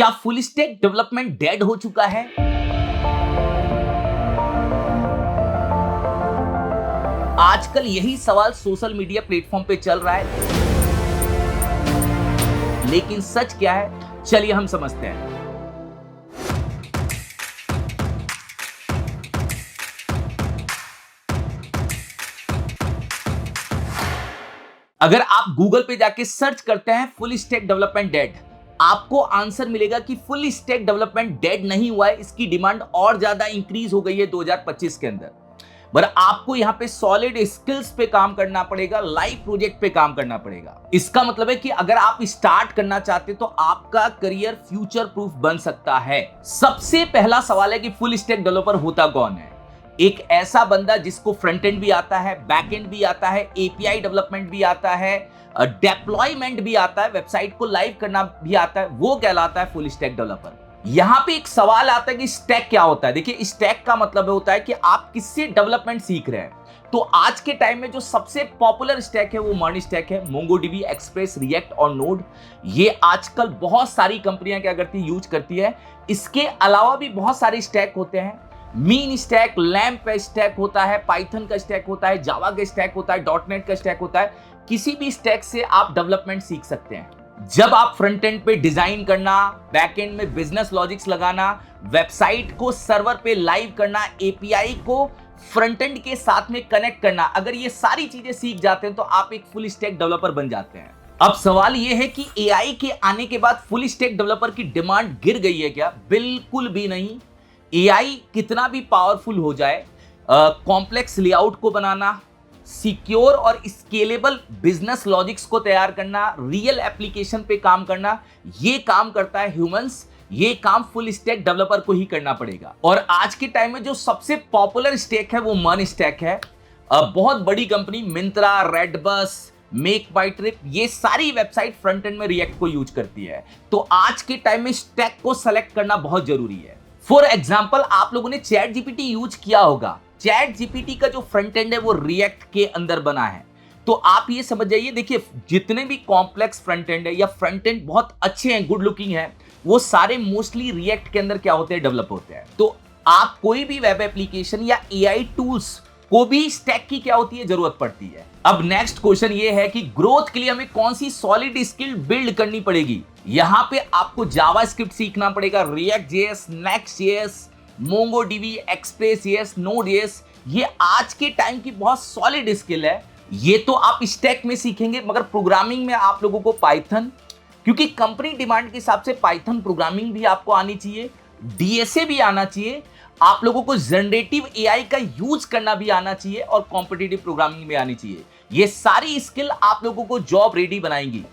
क्या full stack development dead हो चुका है? आजकल यही सवाल सोशल मीडिया प्लेटफॉर्म पे चल रहा है, लेकिन सच क्या है, चलिए हम समझते हैं। अगर आप गूगल पे जाके सर्च करते हैं फुल स्टैक डेवलपमेंट डेड, आपको आंसर मिलेगा कि फुल स्टैक डेवलपमेंट डेड नहीं हुआ है, इसकी डिमांड और ज्यादा इंक्रीज हो गई है 2025 के अंदर। पर आपको यहाँ पे सॉलिड स्किल्स पे काम करना पड़ेगा, लाइव प्रोजेक्ट पे काम करना पड़ेगा। इसका मतलब है कि अगर आप स्टार्ट करना चाहते तो आपका करियर फ्यूचर प्रूफ बन सकता है। सबसे पहला सवाल है कि फुल स्टैक डेवलपर होता कौन है? एक ऐसा बंदा जिसको फ्रंट एंड भी आता है, बैक एंड भी आता है, एपीआई डेवलपमेंट भी आता है, डेप्लॉयमेंट भी आता है, वेबसाइट को लाइव करना भी आता है, वो कहलाता है फुल स्टैक डेवलपर। यहां पे एक सवाल आता है कि स्टैक क्या होता है। देखिए, स्टैक का मतलब होता है कि आप किससे डेवलपमेंट सीख रहे हैं। तो आज के टाइम में जो सबसे पॉपुलर स्टैक है वो मर्न स्टैक है। मोंगोडीबी, एक्सप्रेस, रिएक्ट और नोड, ये आजकल बहुत सारी कंपनियां क्या करती है, यूज करती है। इसके अलावा भी बहुत सारे स्टैक होते हैं। मीन स्टैक, लैम्प का स्टैक होता है, पाइथन का स्टैक होता है, जावा का स्टैक होता है, डॉटनेट का स्टैक होता है। किसी भी स्टैक से आप डेवलपमेंट सीख सकते हैं। जब आप फ्रंट एंड पे डिजाइन करना, बैक एंड में बिजनेस लॉजिक्स लगाना, वेबसाइट को सर्वर पे लाइव करना, एपीआई को फ्रंट एंड के साथ में कनेक्ट करना, अगर ये सारी चीजें सीख जाते हैं तो आप एक फुल स्टैक डेवलपर बन जाते हैं। अब सवाल ये है कि एआई के आने के बाद फुल स्टैक डेवलपर की डिमांड गिर गई है क्या? बिल्कुल भी नहीं। एआई कितना भी पावरफुल हो जाए, कॉम्प्लेक्स लेआउट को बनाना, सिक्योर और स्केलेबल बिजनेस लॉजिक्स को तैयार करना, रियल एप्लीकेशन पे काम करना, ये काम करता है ह्यूमंस। ये काम फुल स्टैक डेवलपर को ही करना पड़ेगा। और आज के टाइम में जो सबसे पॉपुलर स्टैक है वो मर्न स्टैक है। बहुत बड़ी कंपनी मिंत्रा, रेडबस, मेक माई ट्रिप, ये सारी वेबसाइट फ्रंट एंड में रिएक्ट को यूज करती है। तो आज के टाइम में स्टैक को सेलेक्ट करना बहुत जरूरी है। फॉर एग्जाम्पल, आप लोगों ने चैट जीपीटी यूज किया होगा। चैट जीपीटी का जो फ्रंट एंड है वो रिएक्ट के अंदर बना है। तो आप ये समझ जाइए, देखिए जितने भी कॉम्प्लेक्स फ्रंट एंड है या फ्रंट एंड बहुत अच्छे हैं, गुड लुकिंग है, वो सारे मोस्टली रिएक्ट के अंदर क्या होते हैं, डेवलप होते हैं। तो आप कोई भी वेब एप्लीकेशन या एआई टूल्स को भी स्टैक की क्या होती है, जरूरत पड़ती है। अब नेक्स्ट क्वेश्चन ये है कि ग्रोथ के लिए हमें कौन सी सॉलिड स्किल बिल्ड करनी पड़ेगी। यहां पे आपको जावास्क्रिप्ट सीखना पड़ेगा, react JS, next JS, MongoDB, express JS, node JS, ये आज के टाइम की बहुत सॉलिड स्किल है। ये तो आप स्टैक में सीखेंगे, मगर प्रोग्रामिंग में आप लोगों को पाइथन, क्योंकि कंपनी डिमांड के हिसाब से पाइथन प्रोग्रामिंग भी आपको आनी चाहिए, डीएसए भी आना चाहिए, आप लोगों को जनरेटिव एआई का यूज करना भी आना चाहिए और कॉम्पिटिटिव प्रोग्रामिंग में आनी चाहिए। ये सारी स्किल आप लोगों को जॉब रेडी बनाएंगी।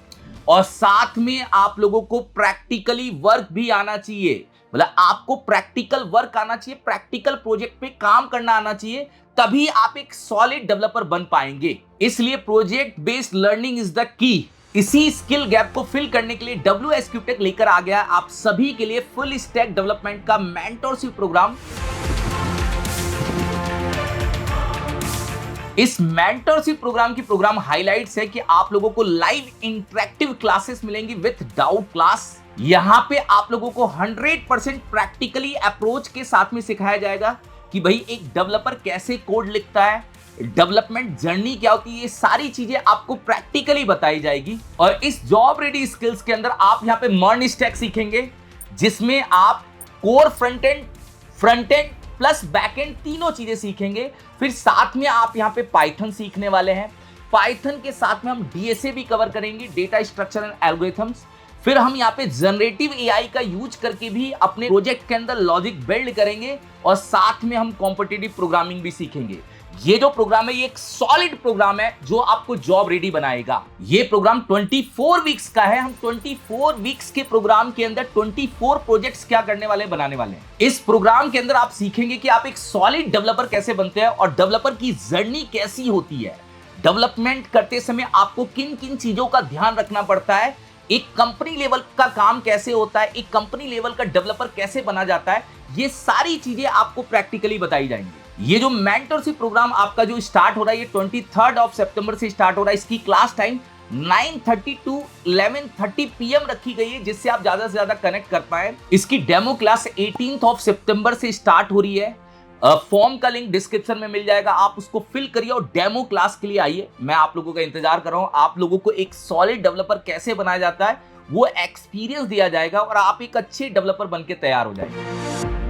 और साथ में आप लोगों को प्रैक्टिकली वर्क भी आना चाहिए, मतलब आपको प्रैक्टिकल वर्क आना चाहिए, प्रैक्टिकल प्रोजेक्ट पे काम करना आना चाहिए, तभी आप एक सॉलिड डेवलपर बन पाएंगे। इसलिए project based learning is the key. इसी स्किल गैप को फिल करने के लिए WSQTech लेकर आ गया आप सभी के लिए फुल स्टैक डेवलपमेंट का मेंटरशिप प्रोग्राम। इस मेंटरशिप प्रोग्राम की प्रोग्राम हाइलाइट्स है कि आप लोगों को लाइव इंटरेक्टिव क्लासेस मिलेंगी विथ डाउट क्लास। यहां पे आप लोगों को 100% प्रैक्टिकली अप्रोच के साथ में सिखाया जाएगा कि भाई एक डेवलपर कैसे कोड लिखता है, डेवलपमेंट जर्नी क्या होती है, ये सारी चीजें आपको प्रैक्टिकली बताई जाएगी। और इस जॉब रेडी स्किल्स के अंदर आप यहां पे मर्न स्टैक सीखेंगे, जिसमें आप core front end plus back and तीनों चीजें सीखेंगे। फिर साथ में आप यहां पे पाइथन सीखने वाले हैं। पाइथन के साथ में हम डीएसए भी कवर करेंगे, डेटा स्ट्रक्चर एंड एल्गोरिथम्स। फिर हम यहाँ पे जनरेटिव एआई का यूज करके भी अपने प्रोजेक्ट के अंदर लॉजिक बिल्ड करेंगे और साथ में हम कॉम्पिटिटिव प्रोग्रामिंग भी सीखेंगे। ये जो प्रोग्राम है ये एक सॉलिड प्रोग्राम है जो आपको जॉब रेडी बनाएगा। ये प्रोग्राम 24 वीक्स का है। हम 24 वीक्स के प्रोग्राम के अंदर 24 प्रोजेक्ट्स क्या करने वाले, बनाने वाले हैं। इस प्रोग्राम के अंदर आप सीखेंगे कि आप एक सॉलिड डेवलपर कैसे बनते हैं और डेवलपर की जर्नी कैसी होती है। डेवलपमेंट करते समय आपको किन किन चीजों का ध्यान रखना पड़ता है, एक कंपनी लेवल का काम कैसे होता है, एक कंपनी लेवल का डेवलपर कैसे बना जाता है, ये सारी चीजें आपको प्रैक्टिकली बताई जाएंगी। ये जो मेंटरशिप प्रोग्राम आपका जो स्टार्ट हो रहा है, ये 23 सितंबर से स्टार्ट हो रहा है। इसकी क्लास टाइम 9:30 टू 11:30 पीएम रखी गई है, जिससे आप ज्यादा से ज्यादा कनेक्ट कर पाए। इसकी डेमो क्लास 18 ऑफ सितंबर से स्टार्ट हो रही है। फॉर्म का लिंक डिस्क्रिप्शन में मिल जाएगा, आप उसको फिल करिए और डेमो क्लास के लिए आइए। मैं आप लोगों का इंतजार कर रहा हूं। आप लोगों को एक सॉलिड डेवलपर कैसे बनाया जाता है वो एक्सपीरियंस दिया जाएगा और आप एक अच्छे डेवलपर बनके तैयार हो जाएंगे।